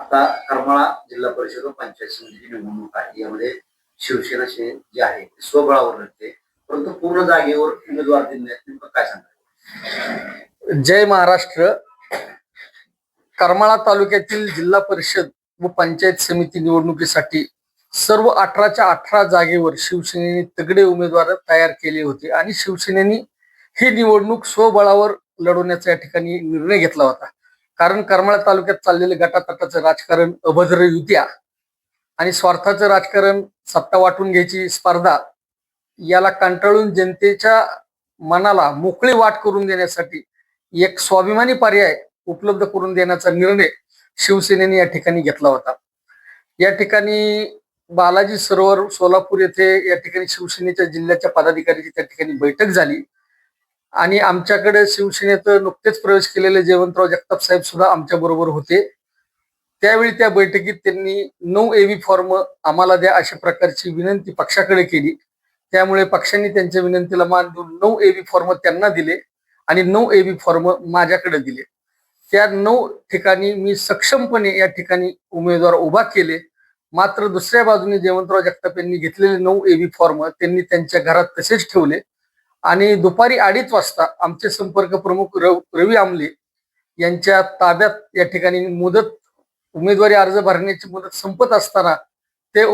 आता करमाळा जिल्हा परिषद व पंचायत समितीची निवडणूक आहे. यामध्ये शिवसेना जे आहे ते स्वबळावर लढते, परंतु पूर्ण जागेवर उमेदवार दिले नेमकं काय सांगतात? जय महाराष्ट्र. करमाळा तालुक्यातील जिल्हा परिषद व पंचायत समिती निवडणुकीसाठी सर्व 18च्या 18 जागेवर शिवसेनेने तगडे उमेदवार तयार केले होते आणि शिवसेनेने ही निवडणूक स्वबळावर लढवण्याचा या ठिकाणी निर्णय घेतला होता. कारण करमाळा तालुक्यात चाललेले गटातटाचं राजकारण, अभद्र युत्या आणि स्वार्थाचं राजकारण, सत्ता वाटून घ्यायची स्पर्धा याला कंटाळून जनतेच्या मनाला मोकळी वाट करून देण्यासाठी एक स्वाभिमानी पर्याय उपलब्ध करून देण्याचा निर्णय शिवसेनेने या ठिकाणी घेतला होता. या ठिकाणी बालाजी सरोवर सोलापूर येथे या ठिकाणी शिवसेनेच्या जिल्ह्याच्या पदाधिकाऱ्यांची त्या ठिकाणी बैठक झाली आणि आमच्याकडे शिवसेनेत नुकतेच प्रवेश केलेले जयवंतराव जगताप साहेब सुद्धा आमच्या बरोबर होते. त्यावेळी त्या बैठकीत त्यांनी 9 AV फॉर्म आम्हाला द्या अशा प्रकारची विनंती पक्षाकडे केली. त्यामुळे पक्षाने त्यांच्या विनंतीला मान देऊन 9 AV फॉर्म त्यांना दिले आणि 9 AV फॉर्म माझ्याकडे दिले. त्या 9 ठिकाणी मी सक्षमपणे या ठिकाणी उमेदवार उभा केले. मात्र दुसऱ्या बाजूने जयवंतराव जगताप यांनी घेतलेले 9 AV फॉर्म त्यांनी त्यांच्या घरात तसेच ठेवले आणि दुपारी 2:30 वाजता आमचे संपर्क प्रमुख रवी आमले यांच्या ताब्यात या ठिकाणी उमेदवारी अर्ज भरण्याची मुदत संपत असताना ते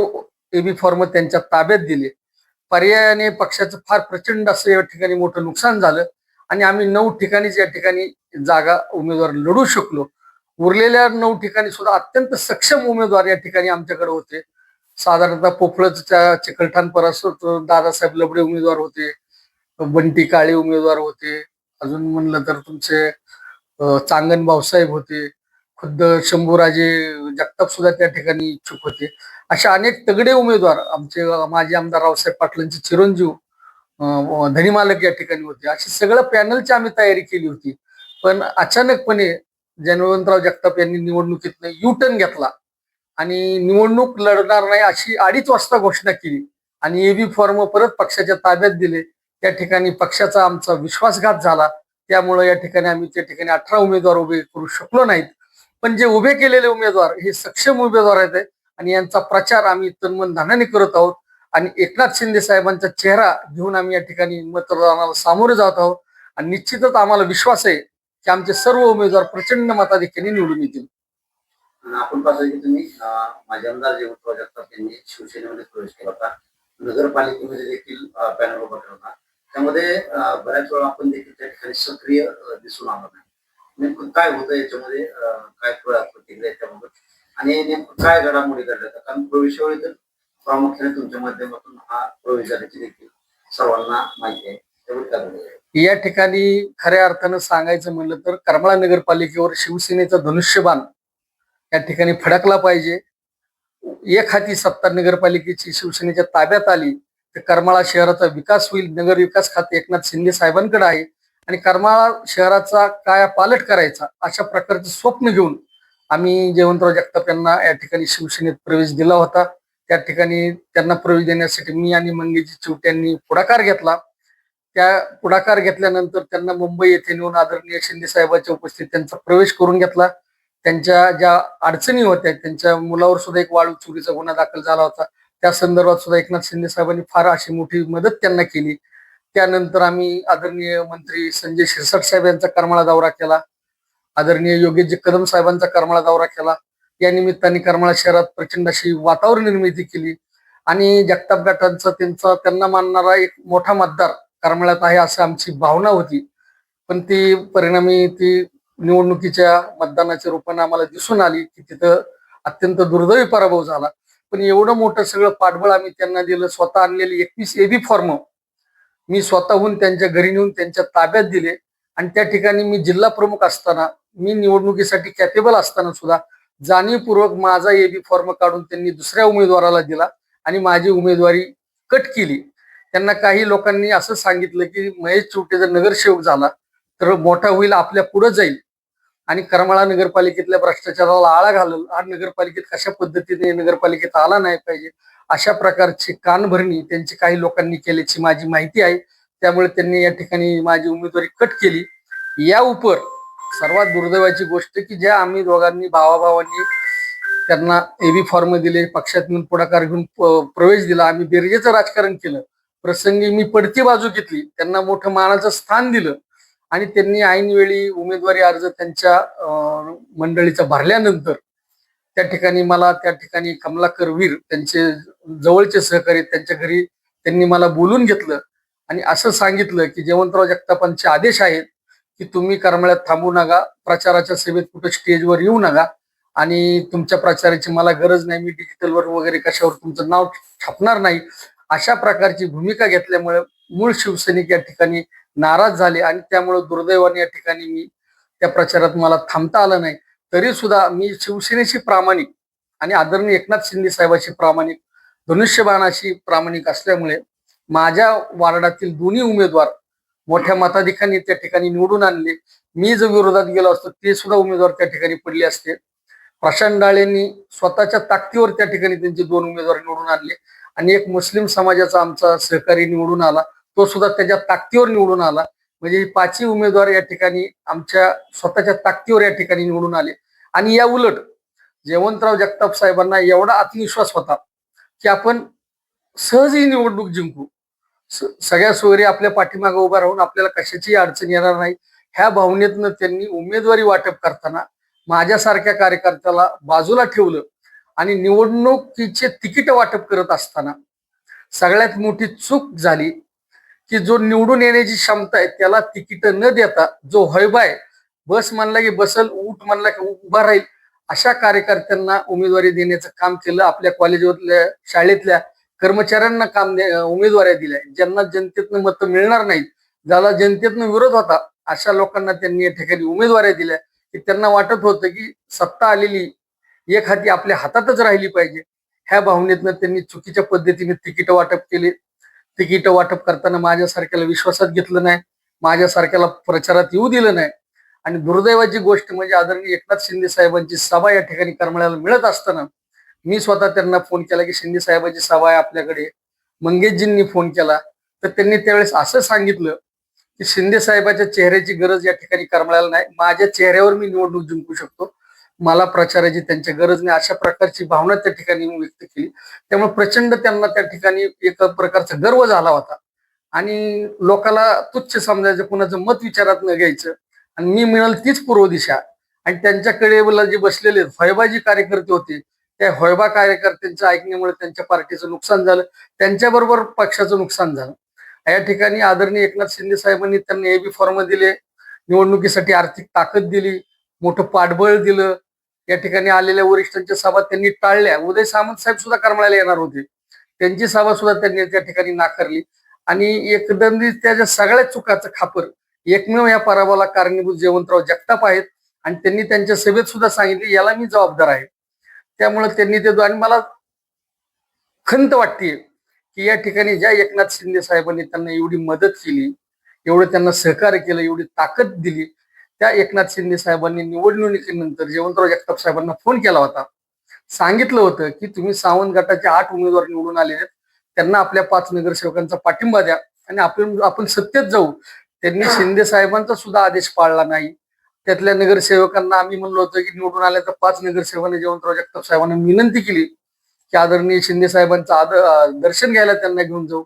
AV फॉर्म त्यांच्या ताब्यात दिले. पर्यायाने पक्षाचं फार प्रचंड असं या ठिकाणी मोठं नुकसान झालं आणि आम्ही 9 ठिकाणीच या ठिकाणी जागा उमेदवार लढू शकलो. उरलेल्या 9 ठिकाणी सुद्धा अत्यंत सक्षम उमेदवार या ठिकाणी आमच्याकडे होते. साधारणतः पोफळच्या चिकलठाण परसत दादासाहेब लबडे उमेदवार होते, बंटी काळे उमेदवार होते, अजून म्हणलं तर तुमचे चांगण भाऊसाहेब होते, खुद्द शंभूराजे जगताप सुद्धा त्या ठिकाणी इच्छुक होते. अशा अनेक तगडे उमेदवार आमचे माजी आमदार रावसाहेब पाटलांचे चिरंजीव धनी मालक या ठिकाणी होते. अशी सगळं पॅनलची आम्ही तयारी केली होती. पण अचानकपणे जयवंतराव जगताप यांनी निवडणुकीतनं U-टर्न घेतला आणि निवडणूक लढणार नाही अशी 2:30 वाजता घोषणा केली आणि AV फॉर्म परत पक्षाच्या ताब्यात दिले. त्या ठिकाणी पक्षाचा आमचा विश्वासघात झाला. त्यामुळे या ठिकाणी आम्ही त्या ठिकाणी 18 उमेदवार उभे करू शकलो नाहीत. पण जे उभे केलेले उमेदवार हे सक्षम उमेदवार आहेत आणि यांचा प्रचार आम्ही तनमन धनाने करत आहोत आणि एकनाथ शिंदे साहेबांचा चेहरा घेऊन आम्ही या ठिकाणी मतदानाला सामोरे जात आहोत आणि निश्चितच आम्हाला विश्वास आहे की आमचे सर्व उमेदवार प्रचंड मताधिक्याने निवडून येतील. आपण पाहतो की तुम्ही माजी आमदार जयवंतराव जगताप यांनी शिवसेनेमध्ये प्रवेश केला होता. नगरपालिकेमध्ये देखील पॅनल उभा केला होता. त्यामध्ये बऱ्याच वेळा आपण देखील त्या ठिकाणी सक्रिय दिसून आलो नाही. नेमकं काय होतं याच्यामध्ये, काय प्रतिक्रिया त्याबाबत आणि नेमकं काय घडामोडी घडल्या? कारण प्रवेशावेळी तर प्रामुख्याने तुमच्या माध्यमातून हा प्रवेश झाल्याची देखील सर्वांना माहिती आहे. त्यामुळे काय या ठिकाणी खऱ्या अर्थानं सांगायचं म्हणलं तर करमाळा नगरपालिकेवर शिवसेनेचा धनुष्यबाण या ठिकाणी फडकला पाहिजे. एक हाती सत्ता नगरपालिकेची शिवसेनेच्या ताब्यात आली तर करमाळा शहराचा विकास होईल. नगर विकास खाते एकनाथ शिंदे साहेबांकडे आहे आणि करमाळा शहराचा काया पालट करायचा अशा प्रकारचं स्वप्न घेऊन आम्ही जयवंतराव जगताप यांना या ठिकाणी शिवसेनेत प्रवेश दिला होता. त्या ठिकाणी त्यांना प्रवेश देण्यासाठी मी आणि मंगेजी चिवटे यांनी पुढाकार घेतला. त्या पुढाकार घेतल्यानंतर त्यांना मुंबई येथे नेऊन आदरणीय शिंदे साहेबांच्या उपस्थितीत त्यांचा प्रवेश करून घेतला. त्यांच्या ज्या अडचणी होत्या, त्यांच्या मुलावर सुद्धा एक वाळू चोरीचा गुन्हा दाखल झाला होता, त्या संदर्भात सुद्धा एकनाथ शिंदे साहेबांनी फार अशी मोठी मदत त्यांना केली. त्यानंतर आम्ही आदरणीय मंत्री संजय शिरसाट साहेब यांचा करमाळा दौरा केला, आदरणीय योगेशजी कदम साहेबांचा करमाळा दौरा केला. या निमित्ताने करमाळा शहरात प्रचंड अशी वातावरण निर्मिती केली आणि जगताप गटांचा त्यांना मानणारा एक मोठा मतदार करमाळ्यात आहे असं आमची भावना होती. पण ती परिणामी ती निवडणुकीच्या मतदानाच्या रूपाने आम्हाला दिसून आली की तिथं अत्यंत दुर्दैवी पराभव झाला. पण एवढं मोठं सगळं पाठबळ आम्ही त्यांना दिलं. स्वतः आणलेले 21 AV फॉर्म मी स्वतःहून त्यांच्या घरी नेऊन त्यांच्या ताब्यात दिले आणि त्या ठिकाणी मी जिल्हा प्रमुख असताना, मी निवडणुकीसाठी कॅपेबल असताना सुद्धा जाणीवपूर्वक माझा AV फॉर्म काढून त्यांनी दुसऱ्या उमेदवाराला दिला आणि माझी उमेदवारी कट केली. त्यांना काही लोकांनी असं सांगितलं की महेश चिवटे जर नगरसेवक झाला तर मोठा होईल, आपल्या पुढे जाईल आणि करमाळा नगरपालिकेतल्या भ्रष्टाचाराला आळा घालल. हा नगरपालिकेत कशा पद्धतीने नगरपालिकेत आला नाही पाहिजे अशा प्रकारची कानभरणी त्यांची काही लोकांनी केल्याची माझी माहिती आहे. त्यामुळे त्यांनी या ठिकाणी माझी उमेदवारी कट केली. या उपर सर्वात दुर्दैवाची गोष्ट की ज्या आम्ही दोघांनी भावाभावांनी त्यांना एबी फॉर्म दिले, पक्षातून पुढाकार घेऊन प्रवेश दिला. आम्ही बेरजेचं राजकारण केलं. प्रसंगी मी पडती बाजू घेतली, त्यांना मोठं मानाचं स्थान दिलं आणि त्यांनी ऐनवेळी उमेदवारी अर्ज त्यांच्या मंडळीचा भरल्यानंतर त्या ठिकाणी मला त्या ठिकाणी कमलाकर वीर त्यांचे जवळचे सहकारी त्यांच्या घरी त्यांनी मला बोलून घेतलं आणि असं सांगितलं की जयवंतराव जगतापांचे आदेश आहेत की तुम्ही करमाळ्यात थांबू नका, प्रचाराच्या सेवेत कुठे स्टेजवर येऊ नका आणि तुमच्या प्रचाराची मला गरज नाही, मी डिजिटलवर वगैरे कशावर तुमचं नाव छापणार नाही, अशा प्रकारची भूमिका घेतल्यामुळे मूळ शिवसैनिक या ठिकाणी नाराज झाले आणि त्यामुळे दुर्दैवाने या ठिकाणी मी त्या प्रचारात मला थांबता आलं नाही. तरी सुद्धा मी शिवसेनेशी प्रामाणिक आणि आदरणीय एकनाथ शिंदे साहेबांशी प्रामाणिक, धनुष्यबाणाशी प्रामाणिक असल्यामुळे माझ्या वार्डातील दोन्ही उमेदवार मोठ्या मताधिकांनी त्या ठिकाणी निवडून आणले. मी जर विरोधात गेलो असतो ते सुद्धा उमेदवार त्या ठिकाणी पडले असते. प्रशांत डाळेंनी स्वतःच्या ताकदीवर त्या ठिकाणी त्यांचे 2 उमेदवार निवडून आणले आणि एक मुस्लिम समाजाचा आमचा सहकारी निवडून आला, तो सुद्धा त्याच्या ताकदीवर निवडून आला. म्हणजे 5ही उमेदवार या ठिकाणी आमच्या स्वतःच्या ताकदीवर या ठिकाणी निवडून आले. आणि या उलट जयवंतराव जगताप साहेबांना एवढा आत्मविश्वास होता की आपण सहजही निवडणूक जिंकू, सगळ्या सोयरी आपल्या पाठीमागे उभा राहून आपल्याला कशाची अडचण येणार नाही, ह्या भावनेतनं त्यांनी उमेदवारी वाटप करताना माझ्यासारख्या कार्यकर्त्याला बाजूला ठेवलं आणि निवडणुकीचे तिकीट वाटप करत असताना सगळ्यात मोठी चूक झाली की जो निवडून येण्याची क्षमता आहे त्याला तिकीट न देता जो हयबाय बस म्हणला की बसल, उठ म्हणला की उभा राहील, अशा कार्यकर्त्यांना उमेदवारी देण्याचं काम केलं. आपल्या कॉलेजमधल्या शाळेतल्या कर्मचाऱ्यांना उमेदवाऱ्या दिल्या, ज्यांना जनतेतनं मतं मिळणार नाहीत, ज्याला जनतेतनं विरोध होता, अशा लोकांना त्यांनी या ठिकाणी उमेदवाऱ्या दिल्या की त्यांना वाटत होतं की सत्ता आलेली एक हाती आपल्या हातातच राहिली पाहिजे. ह्या भावनेतनं त्यांनी चुकीच्या पद्धतीने तिकीट वाटप केले. तिकीट वाटप करताना माझ्यासारख्याला विश्वासात घेतलं नाही, माझ्यासारख्याला प्रचारात येऊ दिलं नाही. आणि दुर्दैवाची गोष्ट म्हणजे आदरणीय एकनाथ शिंदे साहेबांची सभा या ठिकाणी करमाळ्याला मिळत असताना मी स्वतः त्यांना फोन केला की शिंदे साहेबांची सभा आहे आपल्याकडे. मंगेशजींनी फोन केला तर त्यांनी त्यावेळेस असं सांगितलं की शिंदे साहेबाच्या चेहऱ्याची गरज या ठिकाणी करमाळ्याला नाही, माझ्या चेहऱ्यावर मी निवडणूक जिंकू शकतो, मला प्रचाराची त्यांची गरज नाही, अशा प्रकारची भावना त्या ठिकाणी व्यक्त केली. त्यामुळे प्रचंड त्यांना त्या ठिकाणी एक प्रकारचा गर्व झाला होता आणि लोकांना तुच्छ समजायचं, कुणाचं मत विचारात न घ्यायचं आणि मी मिळाल तीच पूर्व दिशा. आणि त्यांच्याकडे जे बसलेले हयबाजी कार्यकर्ते होते त्या हयबा कार्यकर्त्यांच्या ऐकण्यामुळे त्यांच्या पार्टीचं नुकसान झालं, त्यांच्याबरोबर पक्षाचं नुकसान झालं. या ठिकाणी आदरणीय एकनाथ शिंदे साहेबांनी त्यांना एबी फॉर्म दिले, निवडणुकीसाठी आर्थिक ताकद दिली, मोठं पाठबळ दिलं. या ठिकाणी आलेल्या वरिष्ठांच्या सभा त्यांनी टाळल्या. उदय सामंत साहेब सुद्धा करमाळ्याला येणार होते, त्यांची सभा सुद्धा त्यांनी त्या ठिकाणी नाकारली. आणि एकंदरीत त्याच्या सगळ्या चुकाचं खापर एकमेव या पराभवाला कारणीभूत जयवंतराव जगताप आहेत आणि त्यांनी त्यांच्या सभेत सुद्धा सांगितले याला मी जबाबदार आहे. त्यामुळे त्यांनी ते आणि मला खंत वाटते की या ठिकाणी ज्या एकनाथ शिंदे साहेबांनी त्यांना एवढी मदत केली, एवढं त्यांना सहकार्य केलं, एवढी ताकद दिली, त्या एकनाथ शिंदे साहेबांनी निवडणुकीनंतर जयवंतराव जगताप साहेबांना फोन केला होता, सांगितलं होतं की तुम्ही सावंत गटाचे 8 उमेदवार निवडून आले आहेत, त्यांना आपल्या 5 नगरसेवकांचा पाठिंबा द्या आणि आपण सत्तेत जाऊ. त्यांनी शिंदे साहेबांचा सुद्धा आदेश पाळला नाही. त्यातल्या नगरसेवकांना आम्ही म्हणलो होतो की निवडून आल्या तर 5 नगरसेवकांनी जयवंतराव जगताप साहेबांना विनंती केली की आदरणीय शिंदे साहेबांचं दर्शन घ्यायला त्यांना घेऊन जाऊ,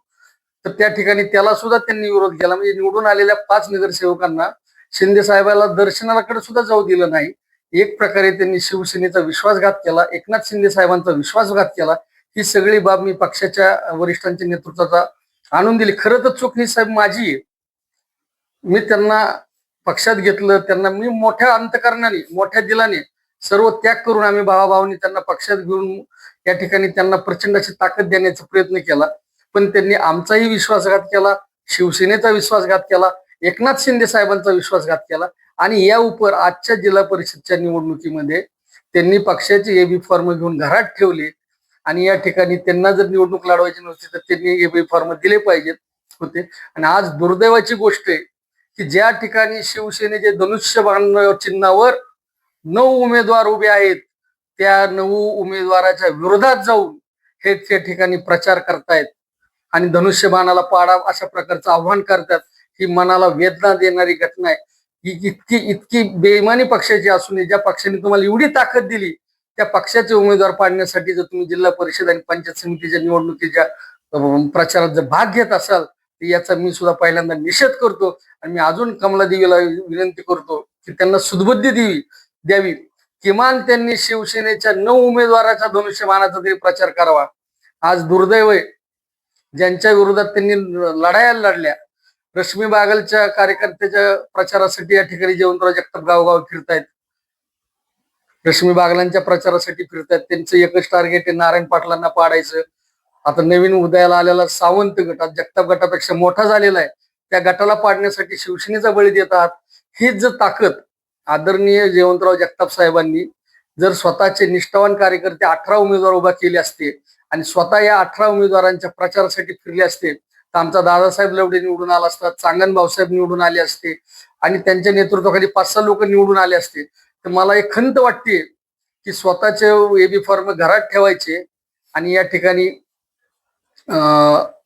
तर त्या ठिकाणी त्याला सुद्धा त्यांनी विरोध केला. म्हणजे निवडून आलेल्या 5 नगरसेवकांना शिंदे साहेबाला दर्शनाकडे सुद्धा जाऊ दिलं नाही. एक प्रकारे त्यांनी शिवसेनेचा विश्वासघात केला, एकनाथ शिंदे साहेबांचा विश्वासघात केला. ही सगळी बाब मी पक्षाच्या वरिष्ठांच्या नेतृत्वाचा आणून दिली. खरं तर चूक ही साहेब माझी आहे. मी त्यांना पक्षात घेतलं, त्यांना मी मोठ्या अंतकरणाने मोठ्या दिलाने सर्व त्याग करून आम्ही भावाभावानी त्यांना पक्षात घेऊन या ठिकाणी त्यांना प्रचंड अशी ताकद देण्याचा प्रयत्न केला. पण त्यांनी आमचाही विश्वासघात केला, शिवसेनेचा विश्वासघात केला, एकनाथ शिंदे साहेबांचा विश्वासघात केला आणि या उपर आजच्या जिल्हा परिषदच्या निवडणुकीमध्ये त्यांनी पक्षाचे एबी फॉर्म घेऊन घरात ठेवले आणि या ठिकाणी त्यांना जर निवडणूक लढवायची नव्हती तर त्यांनी एबी फॉर्म दिले पाहिजेत होते. आणि आज दुर्दैवाची गोष्ट आहे की ज्या ठिकाणी शिवसेनेचे धनुष्यबाण चिन्हावर 9 उमेदवार उभे आहेत, त्या 9 उमेदवाराच्या विरोधात जाऊन हे त्या ठिकाणी प्रचार करतायत आणि धनुष्यबाणाला पाडा अशा प्रकारचं आव्हान करतात. ही मनाला वेदना देणारी घटना आहे. ही इतकी बेईमानी पक्षाची असून ज्या पक्षाने तुम्हाला एवढी ताकद दिली त्या पक्षाचे उमेदवार पाडण्यासाठी जर तुम्ही जिल्हा परिषद आणि पंचायत समितीच्या निवडणुकीच्या प्रचारात जर भाग घेत असाल तर याचा मी सुद्धा पहिल्यांदा निषेध करतो. आणि मी अजून कमलादेवीला विनंती करतो की त्यांना सुदबुद्धी द्यावी. किमान त्यांनी शिवसेनेच्या 9 उमेदवाराच्या धनुष्यबाणाचा तरी प्रचार करावा. आज दुर्दैव आहे, ज्यांच्या विरोधात त्यांनी लढाया लढल्या, रश्मी बागलच्या कार्यकर्त्याच्या प्रचारासाठी या ठिकाणी जयवंतराव जगताप गावगाव फिरतायत, रश्मी बागलांच्या प्रचारासाठी फिरतायत. त्यांचं एकच टार्गेट आहे नारायण पाटलांना पाडायचं. आता नवीन उदयाला आलेला सावंत गट आज जगताप गटापेक्षा मोठा झालेला आहे, त्या गटाला पाडण्यासाठी शिवसेनेचा बळी देतात. हीच जर ताकद आदरणीय जयवंतराव जगताप साहेबांनी जर स्वतःचे निष्ठावान कार्यकर्ते 18 उमेदवार उभा केले असते आणि स्वतः या 18 उमेदवारांच्या प्रचारासाठी फिरले असते तर आमचा दादासाहेब लवडे निवडून आला असता, चांगन भाऊसाहेब निवडून आले असते आणि त्यांच्या नेतृत्वाखाली 5-6 लोक निवडून आले असते. तर मला एक खंत वाटते की स्वतःचे एबी फॉर्म घरात ठेवायचे आणि या ठिकाणी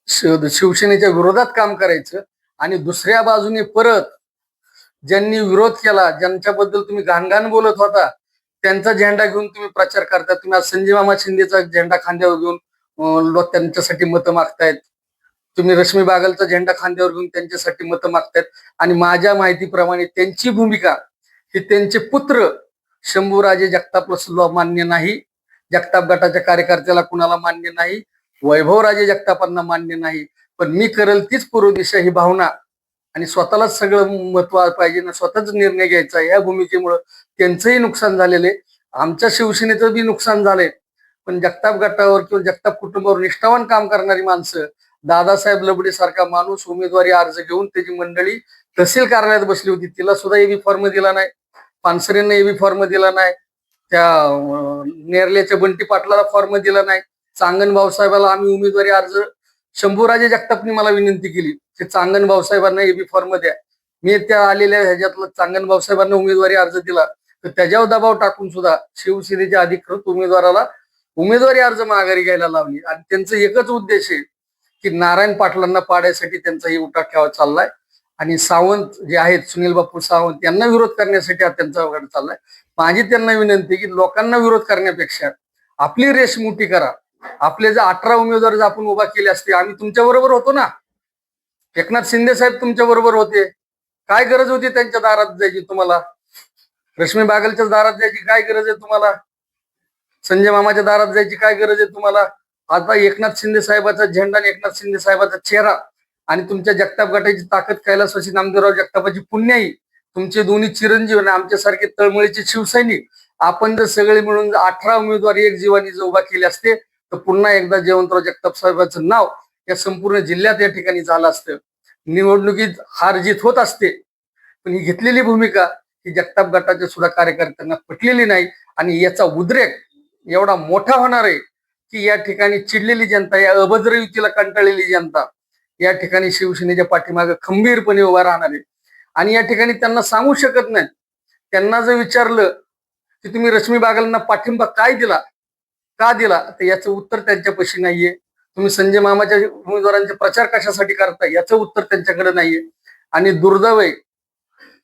शिवसेनेच्या विरोधात काम करायचं आणि दुसऱ्या बाजूने परत ज्यांनी विरोध केला, ज्यांच्याबद्दल तुम्ही घाणघाण बोलत होता, त्यांचा झेंडा घेऊन तुम्ही प्रचार करता. तुम्ही आज संजय मामा शिंदेचा झेंडा खांद्यावर घेऊन लोक त्यांच्यासाठी मतं मागतायत. तुम्ही रश्मी बागलचा झेंडा खांद्यावर घेऊन त्यांच्यासाठी मतं मागतायत. आणि माझ्या माहितीप्रमाणे त्यांची भूमिका ही त्यांचे पुत्र शंभूराजे जगतापला सुद्धा मान्य नाही, जगताप गटाच्या कार्यकर्त्याला कुणाला मान्य नाही, वैभवराजे जगतापांना मान्य नाही. पण मी करेल तीच पूर्व दिशा ही भावना आणि स्वतःलाच सगळं महत्व पाहिजे ना, स्वतःच निर्णय घ्यायचा या भूमिकेमुळं त्यांचंही नुकसान झालेले, आमच्या शिवसेनेचं बी नुकसान झालंय. पण जगताप गटावर किंवा जगताप कुटुंबावर निष्ठावान काम करणारी माणसं, दादासाहेब लबडे सारखा माणूस उमेदवारी अर्ज घेऊन त्याची मंडळी तहसील कार्यालयात बसली होती, तिला सुद्धा एबी फॉर्म दिला नाही, पानसरेंना एबी फॉर्म दिला नाही, त्या नेरल्याच्या बंटी पाटलाला फॉर्म दिला नाही. चांगन भाऊसाहेबाला आम्ही उमेदवारी अर्ज, शंभूराजे जगतापनी मला विनंती केली की चांगन भाऊसाहेबांना एबी फॉर्म द्या. मी त्या आलेल्या ह्याच्यातलं चांगन भाऊसाहेबांना उमेदवारी अर्ज दिला तर त्याच्यावर दबाव टाकून सुद्धा शिवसेनेच्या अधिकृत उमेदवाराला उमेदवारी अर्ज माघारी घ्यायला लावली. आणि त्यांचं एकच उद्देश आहे की नारायण पाटलांना पाडायसाठी त्यांचा ही उठाव चाललाय आणि सावंत जे आहेत सुनील बापू सावंत यांना विरोध करण्यासाठी हा त्यांचा गट चाललाय. माझी त्यांना विनंती की लोकांना विरोध करण्यापेक्षा आपली रेस मोठी करा. आपले जर 18 उमेदवार जर आपण उभा केले असते, आम्ही तुमच्या बरोबर होतो ना, एकनाथ शिंदे साहेब तुमच्या बरोबर होते, काय गरज होती त्यांच्या दारात जायची तुम्हाला? रश्मी बागलच्या दारात जायची काय गरज आहे तुम्हाला? संजय मामाच्या दारात जायची काय गरज आहे तुम्हाला? आता एकनाथ शिंदे साहेबाचा झेंडा आणि एकनाथ शिंदे साहेबाचा चेहरा आणि तुमच्या जगताप गटाची ताकद कैलासवासी नामदेवराव जगतापाची पुण्याई, तुमचे दोन्ही चिरंजीव आणि आमच्यासारखे तळमळीचे शिवसैनिक, आपण जर सगळे मिळून 18 उमेदवार एक जीवानी जर उभा केले असते तर पुन्हा एकदा जयवंतराव जगताप साहेबांचं नाव या संपूर्ण जिल्ह्यात या ठिकाणी झालं असतं. निवडणुकीत हार जीत होत असते, पण ही घेतलेली भूमिका ही जगताप गटाच्या सुद्धा कार्यकर्त्यांना पटलेली नाही. आणि याचा उद्रेक एवढा मोठा होणार आहे की या ठिकाणी चिडलेली जनता, या अभद्र युतीला कंटाळलेली जनता या ठिकाणी शिवसेनेच्या पाठीमागे खंबीरपणे उभा राहणार आहे. आणि या ठिकाणी त्यांना सांगू शकत नाही. त्यांना जर विचारलं की तुम्ही रश्मी बागलांना पाठिंबा का दिला तर याचं उत्तर त्यांच्यापाशी नाहीये. तुम्ही संजय मामाच्या उमेदवारांचे प्रचार कशासाठी करता याचं उत्तर त्यांच्याकडे नाहीये. आणि दुर्दैव आहे,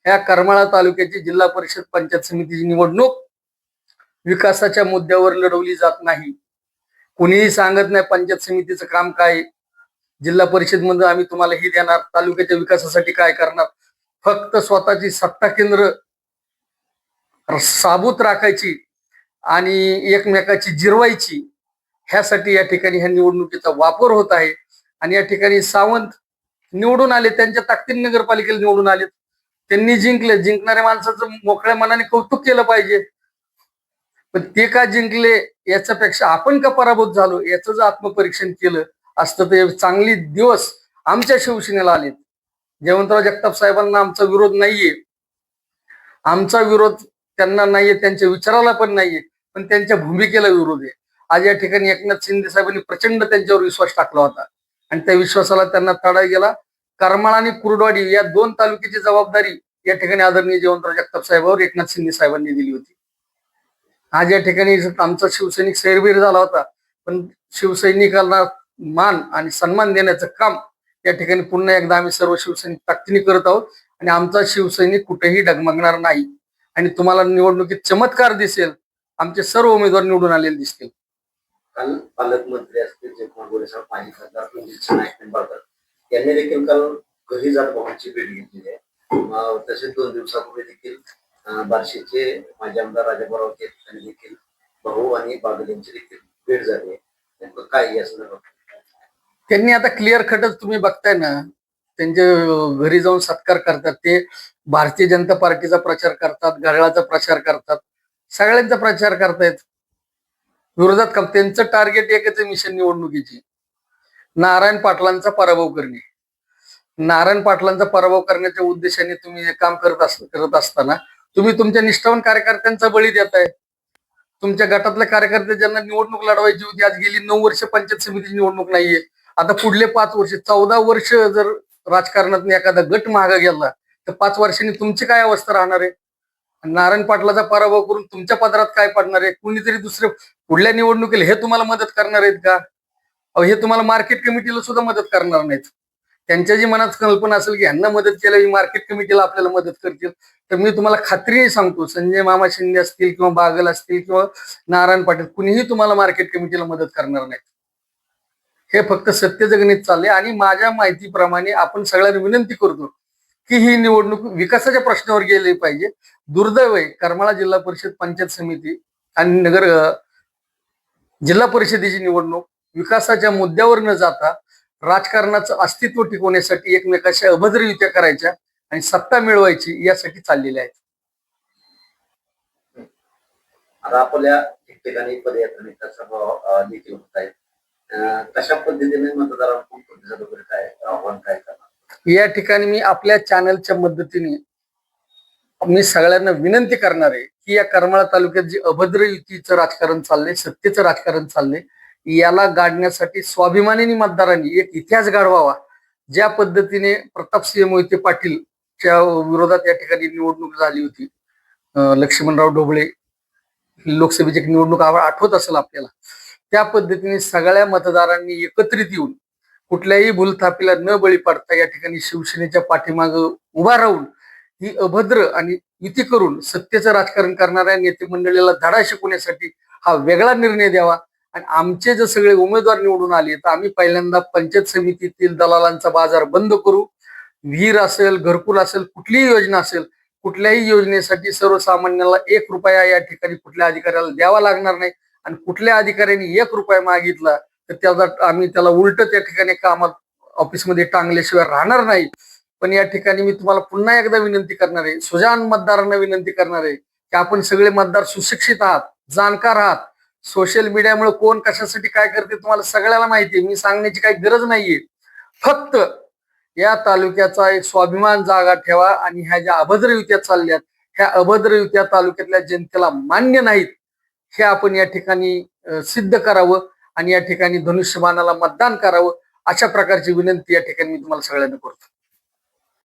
या करमाळा तालुक्याची जिल्हा परिषद पंचायत समितीची निवडणूक विकासाच्या मुद्द्यावर लढवली जात नाही. कुणीही सांगत नाही पंचायत समितीचं काम काय, जिल्हा परिषद मध्ये आम्ही तुम्हाला ही देणार, तालुक्याच्या विकासासाठी काय करणार. फक्त स्वतःची सत्ता केंद्र साबूत राखायची आणि एकमेकाची जिरवायची, ह्यासाठी या ठिकाणी ह्या निवडणुकीचा वापर होत आहे. आणि या ठिकाणी सावंत निवडून आले, त्यांच्या ताकदीने नगरपालिकेला निवडून आले, त्यांनी जिंकले. जिंकणाऱ्या माणसाचं मोकळ्या मनाने कौतुक केलं पाहिजे. पण ते का जिंकले याच्यापेक्षा आपण का पराभूत झालो याचं जर आत्मपरीक्षण केलं असतं तर चांगली दिवस आमच्या शिवसेनेला आलेत. जयवंतराव जगताप साहेबांना आमचा विरोध नाहीये, आमचा विरोध त्यांना नाहीये, त्यांच्या विचाराला पण नाहीये, पण त्यांच्या भूमिकेला विरोध आहे. आज या ठिकाणी एकनाथ शिंदे साहेबांनी प्रचंड त्यांच्यावर विश्वास टाकला होता आणि त्या विश्वासाला त्यांना तडा गेला. करमाळा आणि कुर्डवाडी या 2 तालुक्याची जबाबदारी या ठिकाणी आदरणीय जयवंतराव जगताप साहेबांवर एकनाथ शिंदे साहेबांनी दिली होती. आज या ठिकाणी आमचा शिवसैनिक सैरभीर झाला होता, पण शिवसैनिकांना मान आणि सन्मान देण्याचं काम या ठिकाणी पुन्हा एकदा आम्ही सर्व शिवसैनिक ताकदीने करत आहोत. आणि आमचा शिवसैनिक कुठेही डगमगणार नाही. आणि तुम्हाला निवडणुकीत चमत्कार दिसेल आमचे सर्व उमेदवार निवडून आलेले दिसतील. काल पालकमंत्री असतील जयकुमार गोरे साहेब, माजी खासदार रणजित नाईक निंबाळकर यांनी देखील काल घरी जात भावांची भेट घेतलेली आहे. तसेच 2 दिवसापूर्वी देखील बार्शीचे माजी आमदार राजाभाऊ राऊत या ठिकाणी देखील भाऊ आणि बागल यांची देखील भेट झाली आहे. नेमकं काय या संदर्भात? त्यांनी आता क्लिअर कटच तुम्ही बघताय ना, त्यांच्या घरी जाऊन सत्कार करतात. ते भारतीय जनता पार्टीचा प्रचार करतात, घड्याळाचा प्रचार करतात, सगळ्यांचा प्रचार करतायत. विरोधात का त्यांचं टार्गेट एकच आहे मिशन निवडणुकीची, नारायण पाटलांचा पराभव करणे. नारायण पाटलांचा पराभव करण्याच्या उद्देशाने तुम्ही हे काम करत असताना तुम्ही तुमच्या निष्ठावान कार्यकर्त्यांचा बळी देताय. तुमच्या गटातल्या कार्यकर्ते ज्यांना निवडणूक लढवायची होती, आज गेली 9 वर्ष पंचायत समितीची निवडणूक नाहीये. आता पुढले 5 वर्ष, 14 वर्ष जर राजकारणात एखादा गट मागे गेला तर 5 वर्षांनी तुमची काय अवस्था राहणार आहे? नारायण पाटलाचा पराभव करून तुमच्या पदरात काय पडणार आहे? कुणीतरी दुसरे पुढल्या निवडणुकीला हे तुम्हाला मदत करणार आहेत का? हे तुम्हाला मार्केट कमिटीला सुद्धा मदत करणार नाहीत. त्यांच्या जी मनात कल्पना असेल की ह्यांना मदत केल्यावर मार्केट कमिटीला आपल्याला मदत करतील, तर मी तुम्हाला खात्रीने सांगतो, संजय मामा शिंदे असतील किंवा बागल असतील किंवा नारायण पाटील, कुणीही तुम्हाला मार्केट कमिटीला मदत करणार नाहीत. हे फक्त सत्य जगणीत चालले. आणि माझ्या माहितीप्रमाणे आपण सगळ्यांना विनंती करतो की ही निवडणूक विकासाच्या प्रश्नावर गेली पाहिजे. दुर्दैव आहे, करमाळा जिल्हा परिषद, पंचायत समिती आणि जिल्हा परिषदेची निवडणूक विकासाच्या मुद्द्यावर न जाता राजकारणाचं अस्तित्व टिकवण्यासाठी एकमेकाशी अभद्र युत्या करायच्या आणि सत्ता मिळवायची यासाठी चाललेल्या आहेत. आता आपल्या ठिकठिकाणी पदयात्रा सभा देखील होत आहेत. कशा पद्धतीने मतदारांना प्रतिसाद वगैरे काय आव्हान काय करणार? या ठिकाणी मी आपल्या चॅनलच्या मदतीने मी सगळ्यांना विनंती करणार आहे की या करमाळा तालुक्यात जे अभद्र युतीचं राजकारण चाललंय, सत्तेचं राजकारण चाललंय, याला गाडण्यासाठी स्वाभिमानी मतदारांनी एक इतिहास घडवावा. ज्या पद्धतीने प्रतापसिंह मोहिते पाटीलच्या विरोधात या ठिकाणी निवडणूक झाली होती, लक्ष्मणराव ढोबळे लोकसभेची निवडणूक आठवत असेल आपल्याला, त्या पद्धतीने सगळ्या मतदारांनी एकत्रित येऊन कुठल्याही भूलथापीला न बळी पडता या ठिकाणी शिवसेनेच्या पाठीमागं उभा राहून ही अभद्र आणि युती करून सत्तेचं राजकारण करणाऱ्या नेते मंडळीला धडा शिकवण्यासाठी हा वेगळा निर्णय द्यावा. आणि आमचे जे सगळे उमेदवार निवडून आले तर आम्ही पहिल्यांदा पंचायत समितीतील दलालांचा बाजार बंद करू. विहीर असेल, घरकुल असेल, कुठलीही योजना असेल, कुठल्याही योजनेसाठी सर्वसामान्याला 1 रुपया या ठिकाणी कुठल्या अधिकाऱ्याला द्यावा लागणार नाही. आणि कुठल्या अधिकाऱ्यांनी 1 रुपया मागितला तर आम्ही त्याला उलट त्या ठिकाणी कामात ऑफिसमध्ये टांगल्याशिवाय राहणार नाही. पण या ठिकाणी मी तुम्हाला पुन्हा एकदा विनंती करणार आहे, सुजाण मतदारांना विनंती करणार आहे की आपण सगळे मतदार सुशिक्षित आहात, जाणकार आहात. सोशल मीडियामुळे कोण कशासाठी काय करते तुम्हाला सगळ्याला माहिती आहे, मी सांगण्याची काही गरज नाहीये. फक्त या तालुक्याचा एक स्वाभिमान जागा ठेवा आणि ह्या ज्या अभद्र युत्या चालल्यात, ह्या अभद्र युत्या तालुक्यातल्या जनतेला मान्य नाहीत हे आपण या ठिकाणी सिद्ध करावं आणि या ठिकाणी धनुष्यबाणाला मतदान करावं, अशा प्रकारची विनंती या ठिकाणी मी तुम्हाला सगळ्यांना करतो.